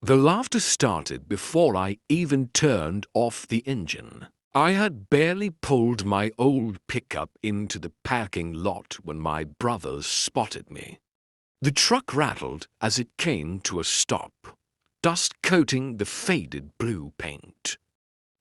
The laughter started before I even turned off the engine. I had barely pulled my old pickup into the parking lot when my brothers spotted me. The truck rattled as it came to a stop, dust coating the faded blue paint.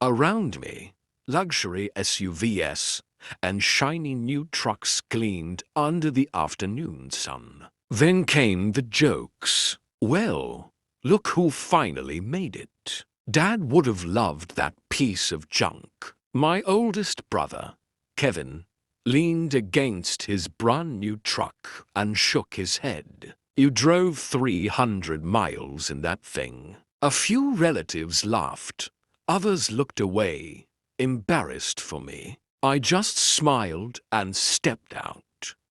Around me, luxury SUVs and shiny new trucks gleamed under the afternoon sun. Then came the jokes. Well, look who finally made it. Dad would have loved that piece of junk. My oldest brother, Kevin, leaned against his brand new truck and shook his head. You drove 300 miles in that thing. A few relatives laughed. Others looked away, embarrassed for me. I just smiled and stepped out.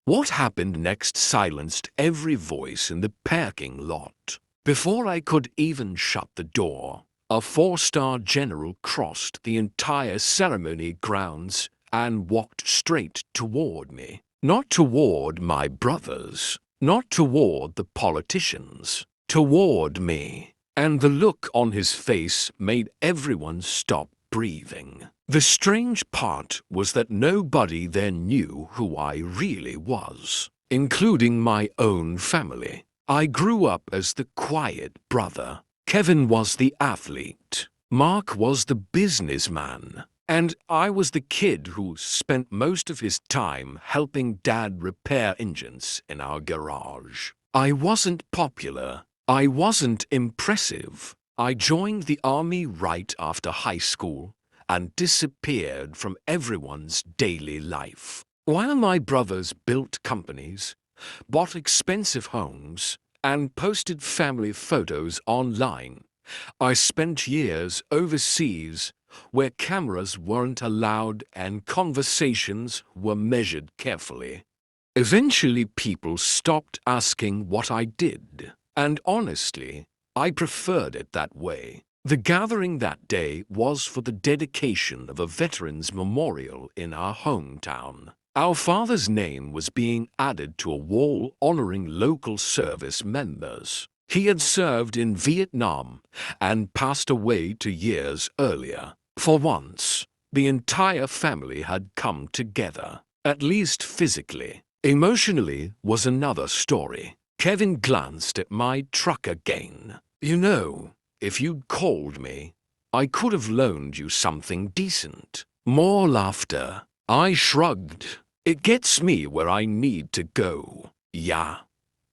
What happened next silenced every voice in the parking lot. Before I could even shut the door, a 4-star general crossed the entire ceremony grounds and walked straight toward me. Not toward my brothers, not toward the politicians, toward me. And the look on his face made everyone stop breathing. The strange part was that nobody there knew who I really was, including my own family. I grew up as the quiet brother. Kevin was the athlete. Mark was the businessman. And I was the kid who spent most of his time helping Dad repair engines in our garage. I wasn't popular. I wasn't impressive. I joined the army right after high school and disappeared from everyone's daily life. While my brothers built companies, bought expensive homes, and posted family photos online, I spent years overseas where cameras weren't allowed and conversations were measured carefully. Eventually, people stopped asking what I did. And honestly, I preferred it that way. The gathering that day was for the dedication of a veterans memorial in our hometown. Our father's name was being added to a wall honoring local service members. He had served in Vietnam and passed away 2 years earlier. For once, the entire family had come together, at least physically. Emotionally was another story. Kevin glanced at my truck again. You know, if you'd called me, I could have loaned you something decent. More laughter. I shrugged. It gets me where I need to go. Yeah,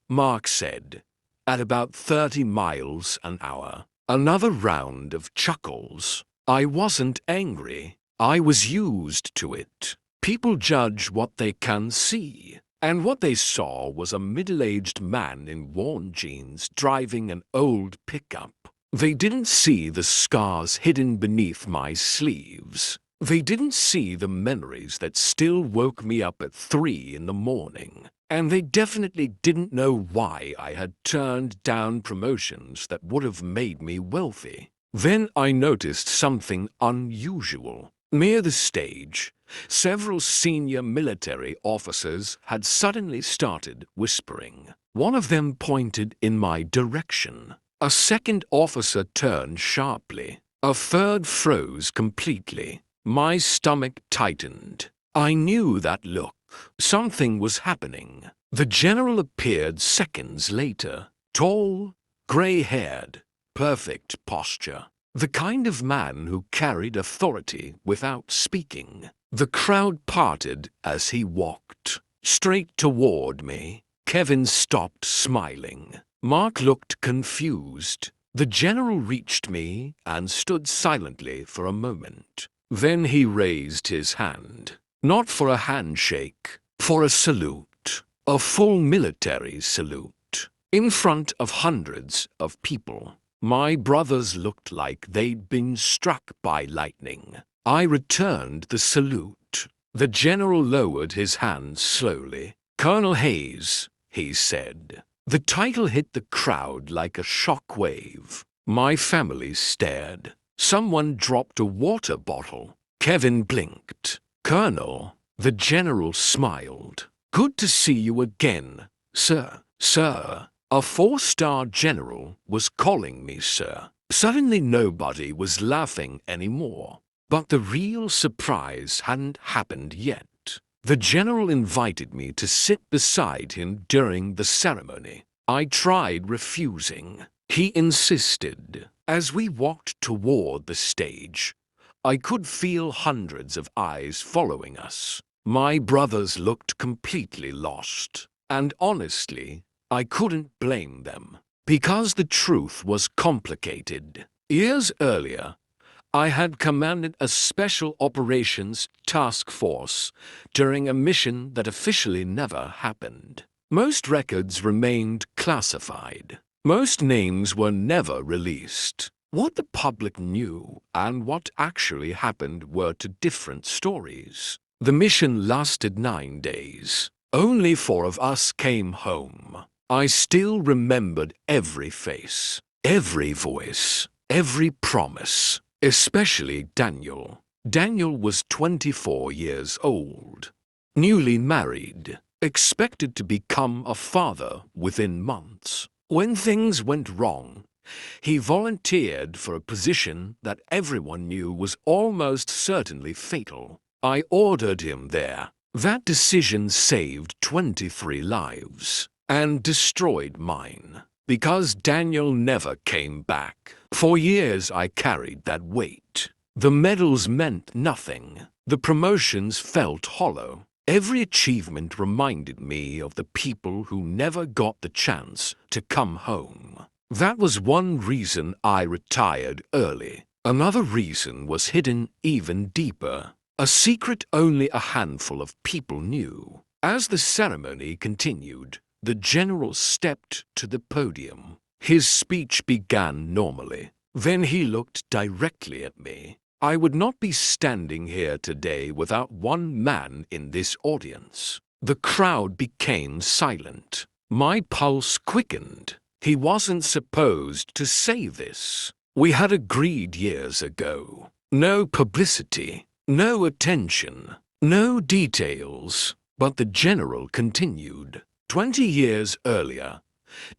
Mark said, at about 30 miles an hour. Another round of chuckles. I wasn't angry. I was used to it. People judge what they can see. And what they saw was a middle-aged man in worn jeans driving an old pickup. They didn't see the scars hidden beneath my sleeves. They didn't see the memories that still woke me up at 3 in the morning. And they definitely didn't know why I had turned down promotions that would have made me wealthy. Then I noticed something unusual. Near the stage, several senior military officers had suddenly started whispering. One of them pointed in my direction. A second officer turned sharply. A third froze completely. My stomach tightened. I knew that look. Something was happening. The general appeared seconds later. Tall, gray-haired, perfect posture. The kind of man who carried authority without speaking. The crowd parted as he walked straight toward me. Kevin stopped smiling. Mark looked confused. The general reached me and stood silently for a moment. Then he raised his hand. Not for a handshake, for a salute. A full military salute. In front of hundreds of people. My brothers looked like they'd been struck by lightning. I returned the salute. The general lowered his hand slowly. "Colonel Hayes," he said. The title hit the crowd like a shock wave. My family stared. Someone dropped a water bottle. Kevin blinked. "Colonel," the general smiled. "Good to see you again, sir." "Sir," A 4-star general was calling me sir. Suddenly nobody was laughing anymore. But the real surprise hadn't happened yet. The general invited me to sit beside him during the ceremony. I tried refusing. He insisted. As we walked toward the stage, I could feel hundreds of eyes following us. My brothers looked completely lost, and honestly, I couldn't blame them, because the truth was complicated. Years earlier, I had commanded a special operations task force during a mission that officially never happened. Most records remained classified. Most names were never released. What the public knew and what actually happened were two different stories. The mission lasted 9 days. Only 4 of us came home. I still remembered every face, every voice, every promise, especially Daniel. Daniel was 24 years old, newly married, expected to become a father within months. When things went wrong, he volunteered for a position that everyone knew was almost certainly fatal. I ordered him there. That decision saved 23 lives and destroyed mine, because Daniel never came back. For years I carried that weight. The medals meant nothing. The promotions felt hollow. Every achievement reminded me of the people who never got the chance to come home. That was one reason I retired early. Another reason was hidden even deeper. A secret only a handful of people knew. As the ceremony continued, the general stepped to the podium. His speech began normally. Then he looked directly at me. I would not be standing here today without one man in this audience. The crowd became silent. My pulse quickened. He wasn't supposed to say this. We had agreed years ago. No publicity, no attention, no details. But the general continued. 20 years earlier,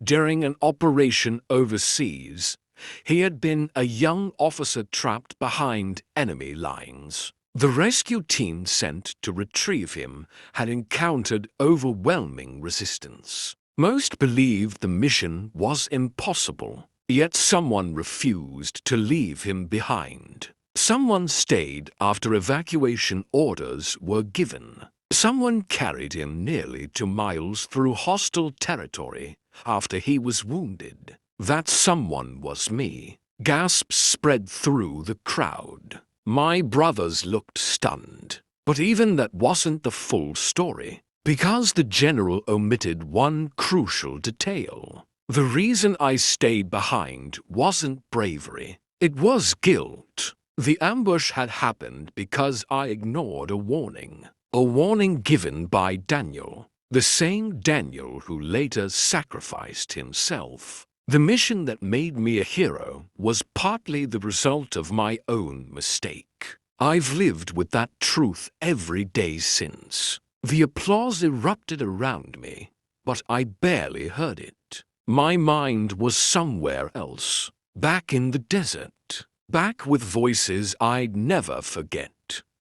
during an operation overseas, he had been a young officer trapped behind enemy lines. The rescue team sent to retrieve him had encountered overwhelming resistance. Most believed the mission was impossible, yet someone refused to leave him behind. Someone stayed after evacuation orders were given. Someone carried him nearly 2 miles through hostile territory after he was wounded. That someone was me. Gasps spread through the crowd. My brothers looked stunned. But even that wasn't the full story, because the general omitted one crucial detail. The reason I stayed behind wasn't bravery. It was guilt. The ambush had happened because I ignored a warning. A warning given by Daniel, the same Daniel who later sacrificed himself. The mission that made me a hero was partly the result of my own mistake. I've lived with that truth every day since. The applause erupted around me, but I barely heard it. My mind was somewhere else, back in the desert, back with voices I'd never forget.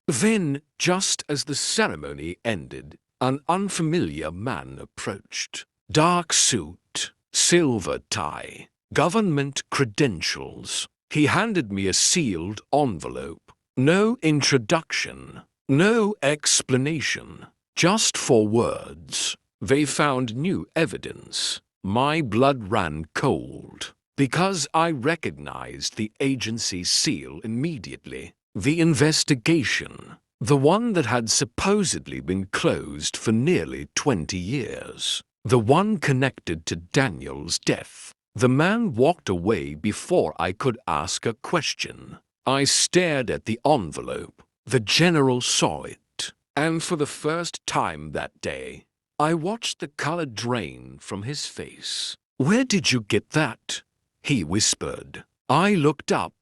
Then, just as the ceremony ended, an unfamiliar man approached. Dark suit, silver tie, government credentials. He handed me a sealed envelope. No introduction, no explanation, just 4 words. They found new evidence. My blood ran cold, because I recognized the agency seal immediately. The investigation, the one that had supposedly been closed for nearly 20 years. The one connected to Daniel's death. The man walked away before I could ask a question. I stared at the envelope. The general saw it. And for the first time that day, I watched the color drain from his face. "Where did you get that?" he whispered. I looked up.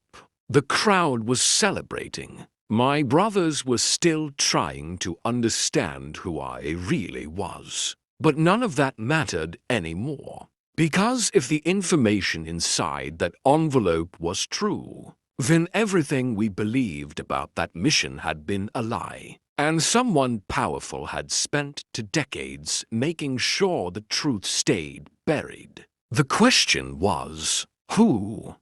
The crowd was celebrating. My brothers were still trying to understand who I really was. But none of that mattered anymore. Because if the information inside that envelope was true, then everything we believed about that mission had been a lie, and someone powerful had spent 2 decades making sure the truth stayed buried. The question was, who?